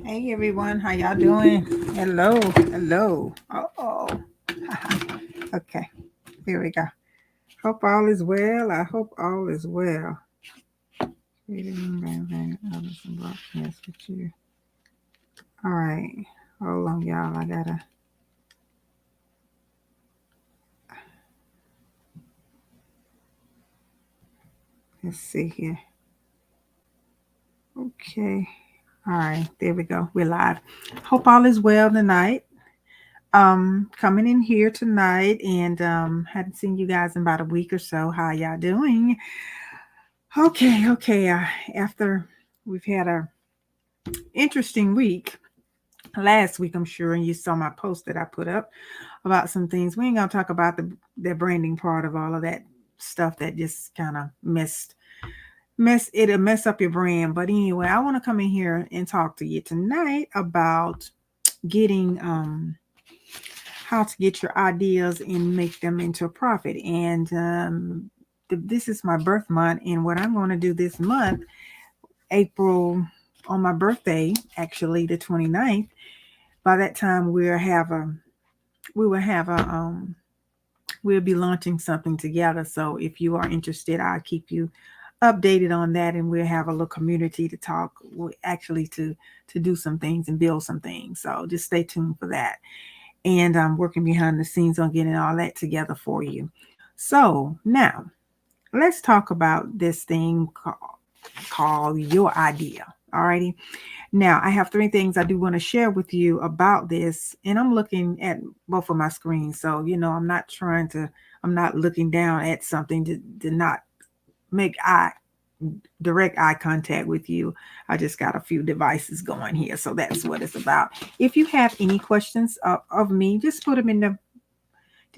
Hey everyone, how y'all doing? Hello, hello. Oh, okay. Here we go. Hope all is well. I hope all is well. Yes, with you. All right. Hold on, y'all. I gotta. Let's see here. Okay. All right. There we go. We're live. Hope all is well tonight. Coming in here tonight, and hadn't seen you guys in about a week or so. How y'all doing? Okay. After we've had a interesting week last week, I'm sure, and you saw my post that I put up about some things. We ain't gonna talk about the branding part of all of that stuff that just kind of it'll mess up your brand. But anyway, I want to come in here and talk to you tonight about getting how to get your ideas and make them into a profit. And this is my birth month, and what I'm going to do this month, April, on my birthday, actually the 29th. By that time, we will have a we'll be launching something together. So if you are interested, I'll keep you updated on that, and we'll have a little community to talk, actually to do some things and build some things. So just stay tuned for that. And I'm working behind the scenes on getting all that together for you. So now let's talk about this thing called your idea. Alrighty. Now, I have three things I do want to share with you about this, and I'm looking at both of my screens. So, I'm not looking down at something to not make direct eye contact with you. I just got a few devices going here. So that's what it's about. If you have any questions of me, just put them in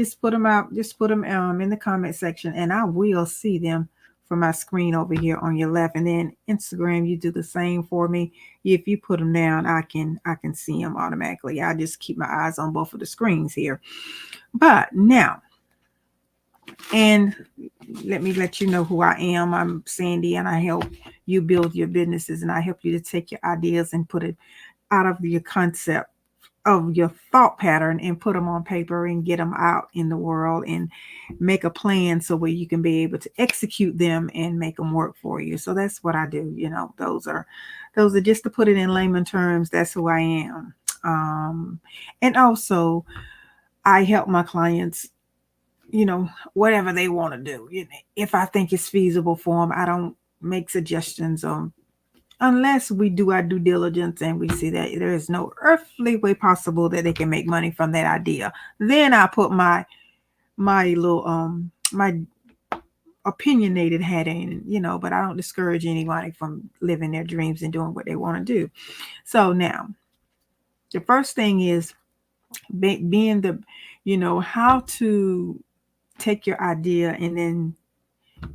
the comment section, and I will see them from my screen over here on your left. And then Instagram, you do the same for me. If you put them down, I can see them automatically. I just keep my eyes on both of the screens here. But now, and let me let you know who I am. I'm Sandy, and I help you build your businesses, and I help you to take your ideas and put it out of your concept of your thought pattern and put them on paper and get them out in the world and make a plan so where you can be able to execute them and make them work for you. So that's what I do. Those are just, to put it in layman terms, that's who I am. And also I help my clients, whatever they want to do. If I think it's feasible for them, I don't make suggestions on, unless we do our due diligence and we see that there is no earthly way possible that they can make money from that idea. Then I put my little my opinionated hat in, but I don't discourage anybody from living their dreams and doing what they want to do. So now, the first thing is being how to take your idea and then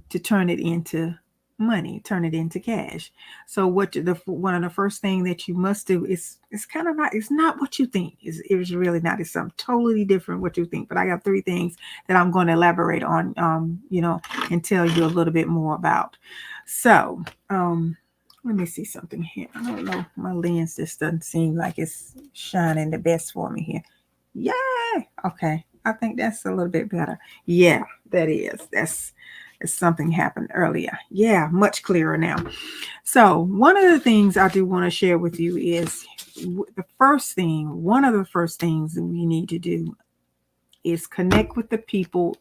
to turn it into money, turn it into cash. So one of the first thing that you must do is, it's kind of not, it's not what you think. It's really not. It's something totally different what you think. But I got three things that I'm going to elaborate on, and tell you a little bit more about. So let me see something here. I don't know. My lens just doesn't seem like it's shining the best for me here. Yay! Okay. I think that's a little bit better. Yeah, that is. That's something happened earlier. Yeah, much clearer now. So, one of the things I do want to share with you is one of the first things that we need to do is connect with the people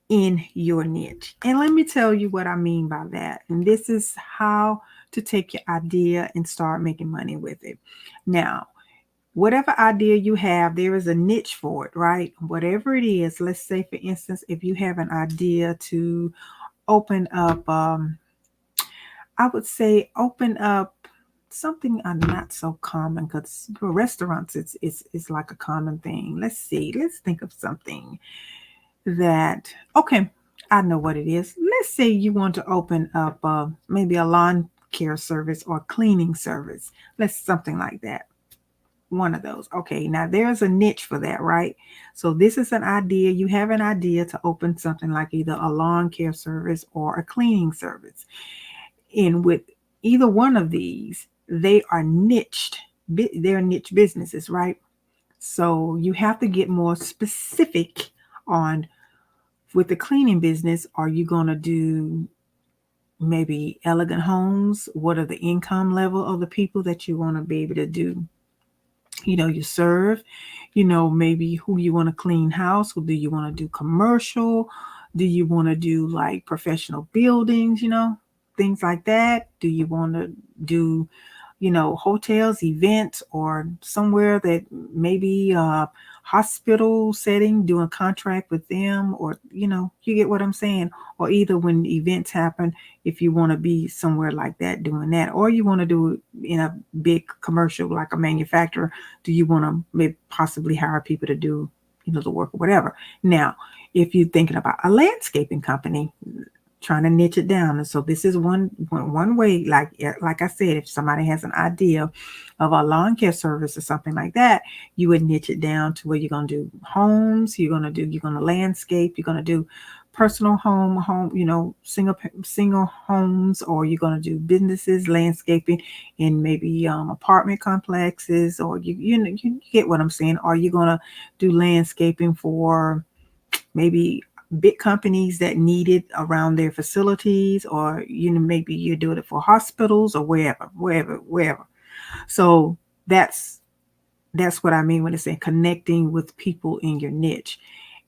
in your niche. And let me tell you what I mean by that. And this is how to take your idea and start making money with it. Now, whatever idea you have, there is a niche for it, right? Whatever it is, let's say, for instance, if you have an idea to open up, I would say open up something not so common, because for restaurants, it's like a common thing. Let's see, let's think of something that, okay, I know what it is. Let's say you want to open up maybe a lawn care service or cleaning service. Let's something like that. One of those. Okay, now there's a niche for that, right? So this is an idea. You have an idea to open something like either a lawn care service or a cleaning service. And with either one of these, they are niched they're niche businesses, right? So you have to get more specific on, with the cleaning business, are you going to do maybe elegant homes? What are the income level of the people that you want to be able to do, you serve? Maybe who you want to clean house, or do you want to do commercial? Do you want to do like professional buildings, things like that? Do you want to do hotels, events, or somewhere that maybe hospital setting, doing contract with them, or you get what I'm saying? Or either when events happen, if you want to be somewhere like that doing that, or you want to do it in a big commercial like a manufacturer, do you want to maybe possibly hire people to do the work or whatever? Now, if you're thinking about a landscaping company, trying to niche it down. And so this is one way, like I said, if somebody has an idea of a lawn care service or something like that, you would niche it down to where you're going to do homes, you're going to landscape, you're going to do personal home, single homes, or you're going to do businesses, landscaping in maybe apartment complexes, or you get what I'm saying. Or you're going to do landscaping for maybe big companies that need it around their facilities, or maybe you're doing it for hospitals, or wherever. So that's what I mean when I say connecting with people in your niche.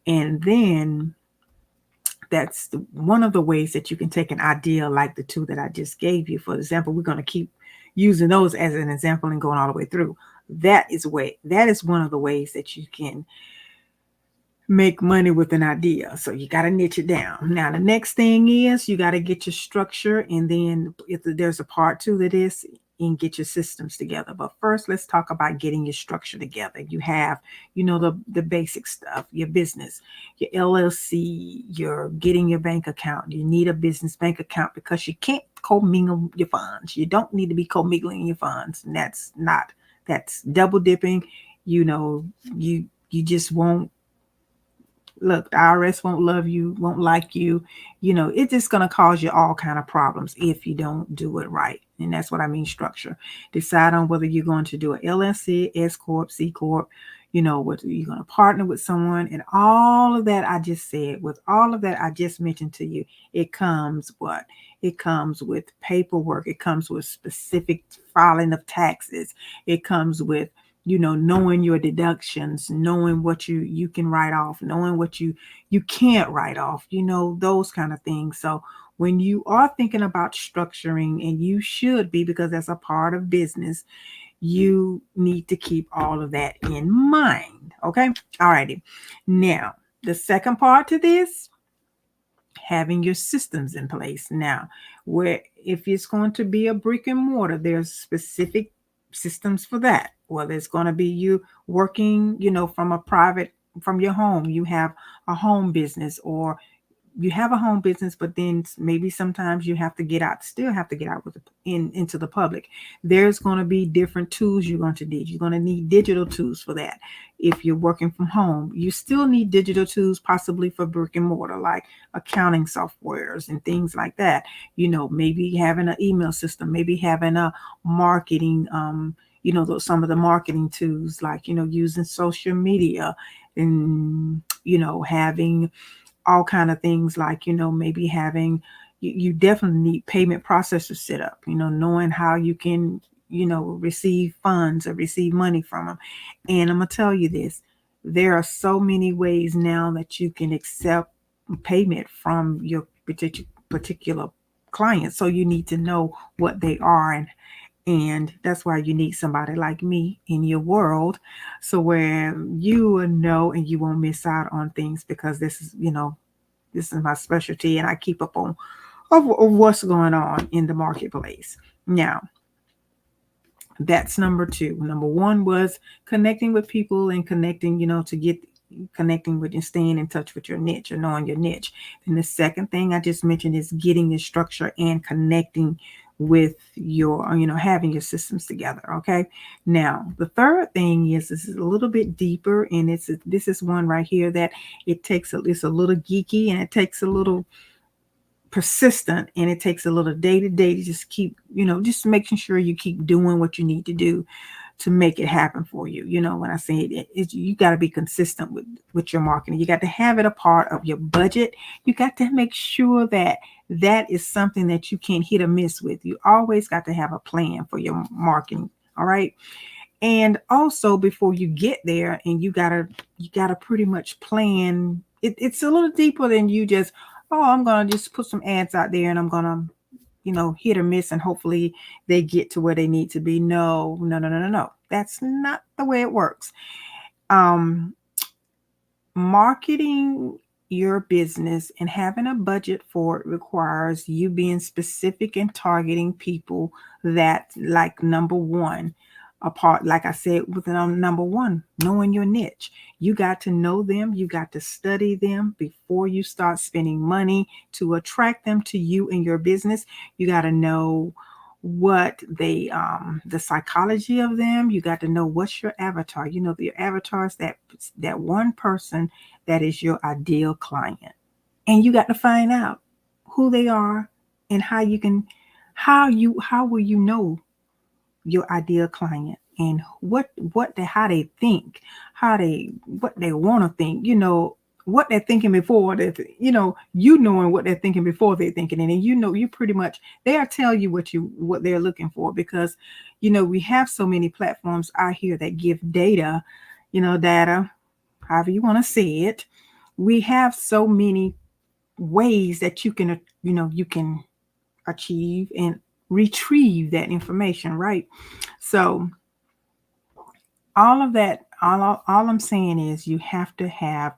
And then that's one of the ways that you can take an idea like the two that I just gave you. For example, we're going to keep using those as an example and going all the way through. That is one of the ways that you can make money with an idea. So you got to niche it down. Now, the next thing is you got to get your structure. And then if there's a part two to this, and get your systems together. But first, let's talk about getting your structure together. You have, the basic stuff, your business, your LLC, you're getting your bank account. You need a business bank account because you can't commingle your funds. You don't need to be commingling your funds. And that's double dipping. You just won't. Look, the IRS won't love you, won't like you. It's just going to cause you all kind of problems if you don't do it right. And that's what I mean, structure. Decide on whether you're going to do an LLC, S Corp, C Corp, whether you're going to partner with someone. And all of that I just said, with all of that I just mentioned to you, it comes what? It comes with paperwork. It comes with specific filing of taxes. It comes with knowing your deductions, knowing what you can write off, knowing what you can't write off, those kind of things. So when you are thinking about structuring, and you should be, because that's a part of business, you need to keep all of that in mind. Okay. All righty. Now, the second part to this, having your systems in place. Now, where if it's going to be a brick and mortar, there's specific systems for that. Whether it's going to be you working, from your home, you have a home business, or you have a home business, but then maybe sometimes you have to still have to get out into the public. There's going to be different tools you're going to need. You're going to need digital tools for that. If you're working from home, you still need digital tools, possibly for brick and mortar, like accounting softwares and things like that. Maybe having an email system, maybe having a marketing, some of the marketing tools, like, using social media, and, having all kind of things, like, maybe having, you definitely need payment processors set up, knowing how you can, receive funds or receive money from them. And I'm going to tell you this, there are so many ways now that you can accept payment from your particular client. So you need to know what they are, and that's why you need somebody like me in your world, so where you will know and you won't miss out on things, because this is my specialty, and I keep up on of what's going on in the marketplace. Now, that's number two. Number one was connecting with people, and connecting, connecting with and staying in touch with your niche, or knowing your niche. And the second thing I just mentioned is getting your structure and connecting with your, having your systems together. Okay. Now, the third thing is, this is a little bit deeper, and this is one right here that it's a little geeky, and it takes a little persistent, and it takes a little day to day to just keep, just making sure you keep doing what you need to do to make it happen for you. You know, when I say you got to be consistent with your marketing. You got to have it a part of your budget. You got to make sure that that is something that you can't hit or miss with. You always got to have a plan for your marketing. All right. And also before you get there, and you gotta pretty much plan. It's a little deeper than you just, oh, I'm gonna just put some ads out there and I'm gonna, hit or miss, and hopefully they get to where they need to be. No, no, no, no, no, no. That's not the way it works. Um, Marketing your business and having a budget for it requires you being specific and targeting people that, like, number one, apart, like I said, with number one, knowing your niche. You got to know them, you got to study them before you start spending money to attract them to you and your business. You got to know what the psychology of them. You got to know what's your avatar. Your avatar is that one person that is your ideal client, and you got to find out who they are, and how will you know your ideal client, and how they think, what they want to think, what they're thinking before that, knowing what they're thinking before they're thinking it. And you pretty much, they'll tell you what they're looking for, because we have so many platforms out here that give data, however you want to say it. We have so many ways that you can achieve and retrieve that information, right? So all of that, all I'm saying is you have to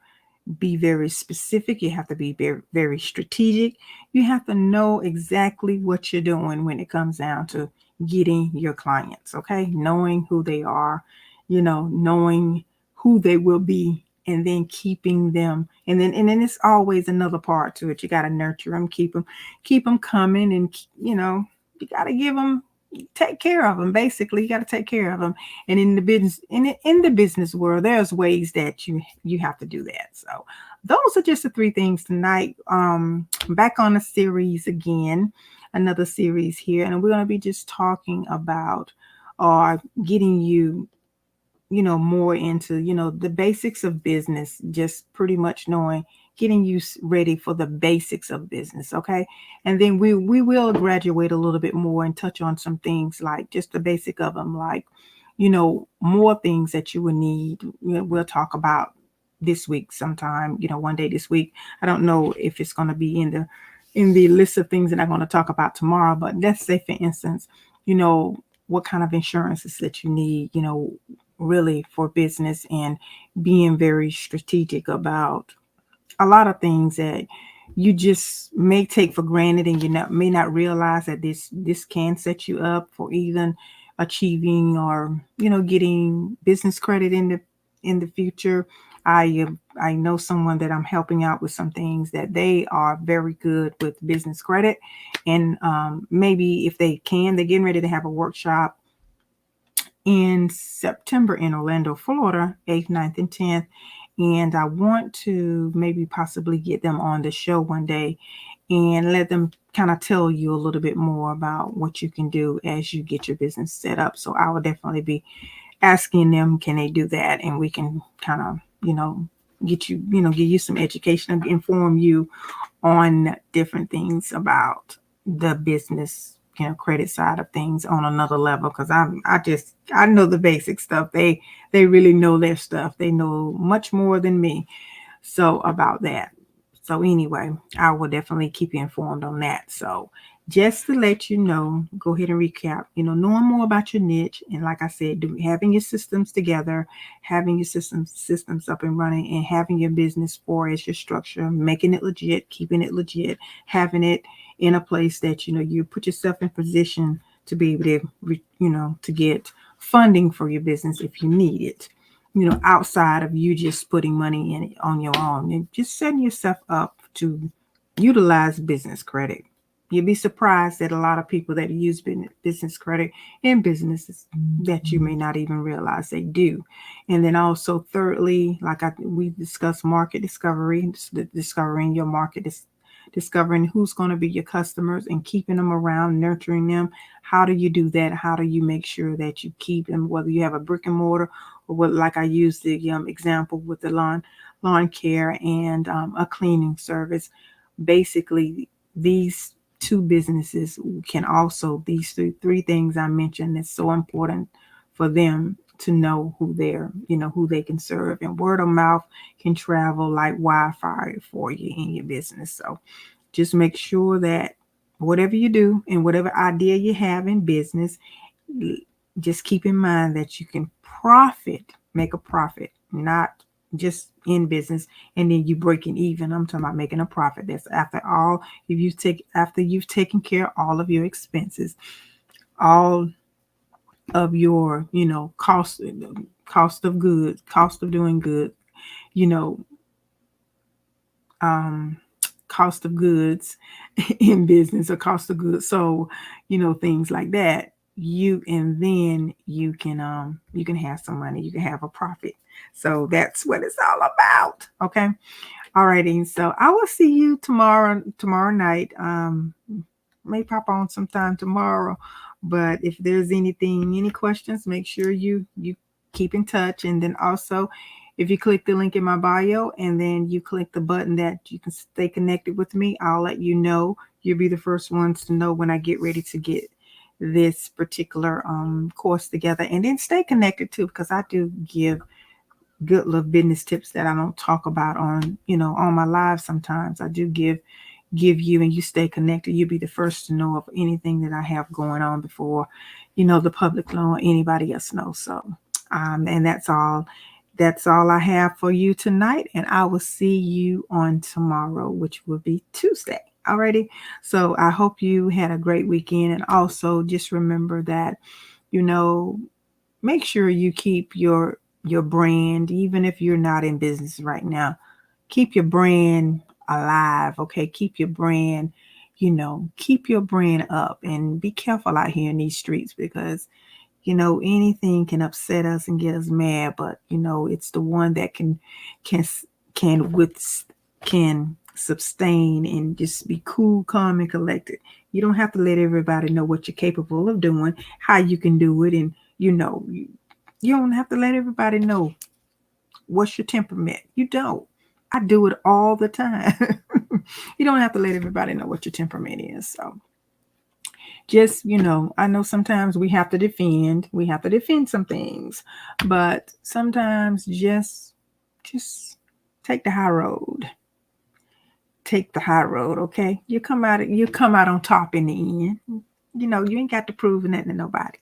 be very specific. You have to be very, very strategic. You have to know exactly what you're doing when it comes down to getting your clients, okay? Knowing who they are, knowing who they will be, and then keeping them. And then it's always another part to it. You got to nurture them, keep them coming, and you got to take care of them. Basically, you got to take care of them. And in the business world, there's ways that you have to do that. So those are just the three things tonight. Back on the series again, another series here, and we're going to be just talking about getting more into the basics of business, just pretty much getting you ready for the basics of business. Okay. And then we will graduate a little bit more and touch on some things, like just the basic of them, like more things that you would need. We'll talk about this week sometime, one day this week. I don't know if it's going to be in the list of things that I'm going to talk about tomorrow, but let's say, for instance, what kind of insurances that you need, really, for business, and being very strategic about a lot of things that you just may take for granted, and may not realize that this can set you up for even achieving, or getting business credit in the future. I know someone that I'm helping out with some things that they are very good with business credit, and maybe if they're getting ready to have a workshop in September in Orlando, Florida, 8th, 9th, and 10th. And I want to maybe possibly get them on the show one day and let them kind of tell you a little bit more about what you can do as you get your business set up. So I will definitely be asking them, can they do that? And we can kind of, get you, give you some education and inform you on different things about the business, credit side of things on another level. Because I know the basic stuff. They really know their stuff. They know much more than me. So about that. So anyway, I will definitely keep you informed on that. So just to let you know, go ahead and recap, knowing more about your niche. And like I said, having your systems together, having your systems up and running, and having your business as your structure, making it legit, keeping it legit, having it in a place that, you put yourself in position to be able to, to get funding for your business if you need it, outside of you just putting money in it on your own, and just setting yourself up to utilize business credit. You'd be surprised at a lot of people that use business credit in businesses that you may not even realize they do. And then also, thirdly, like we discussed, market discovery, discovering your market, discovering who's going to be your customers and keeping them around, nurturing them. How do you do that? How do you make sure that you keep them, whether you have a brick and mortar or what, like I used the example with the lawn care and a cleaning service. Basically, these two businesses can also, these three things I mentioned, it's so important for them to know who who they can serve, and word of mouth can travel like wildfire for you in your business. So just make sure that whatever you do and whatever idea you have in business, just keep in mind that you can make a profit, not just in business and then you breaking even. I'm talking about making a profit. That's after all, after you've taken care of all of your expenses, all of your, cost of goods, cost of doing good, you know, um, cost of goods in business or cost of goods. So, things like that. And then you can have some money, you can have a profit. So that's what it's all about. Okay. Alrighty. So I will see you tomorrow night. May pop on sometime tomorrow. But if there's any questions, make sure you keep in touch. And then also, if you click the link in my bio and then you click the button that you can stay connected with me, I'll let you know. You'll be the first ones to know when I get ready to get this particular course together. And then stay connected too, because I do give good little business tips that I don't talk about on my live. Sometimes I do give you, and you stay connected, you'll be the first to know of anything that I have going on before the public know or anybody else knows. So and that's all I have for you tonight, and I will see you on tomorrow, which will be Tuesday. Alrighty. So I hope you had a great weekend, and also just remember that make sure you keep your brand, even if you're not in business right now. Keep your brand alive, okay? Keep your brand up, and be careful out here in these streets, because anything can upset us and get us mad, but it's the one that can can sustain and just be cool, calm, and collected. You don't have to let everybody know what you're capable of doing, how you can do it, and you don't have to let everybody know what's your temperament. You don't. I do it all the time. You don't have to let everybody know what your temperament is. So just, I know sometimes we have to defend some things, but sometimes just take the high road. Take the high road, okay? You come out on top in the end. You ain't got to prove nothing to nobody.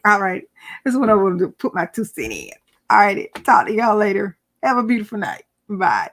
All right. That's what I want to do. Put my 2 cents in. All right. Talk to y'all later. Have a beautiful night. Bye.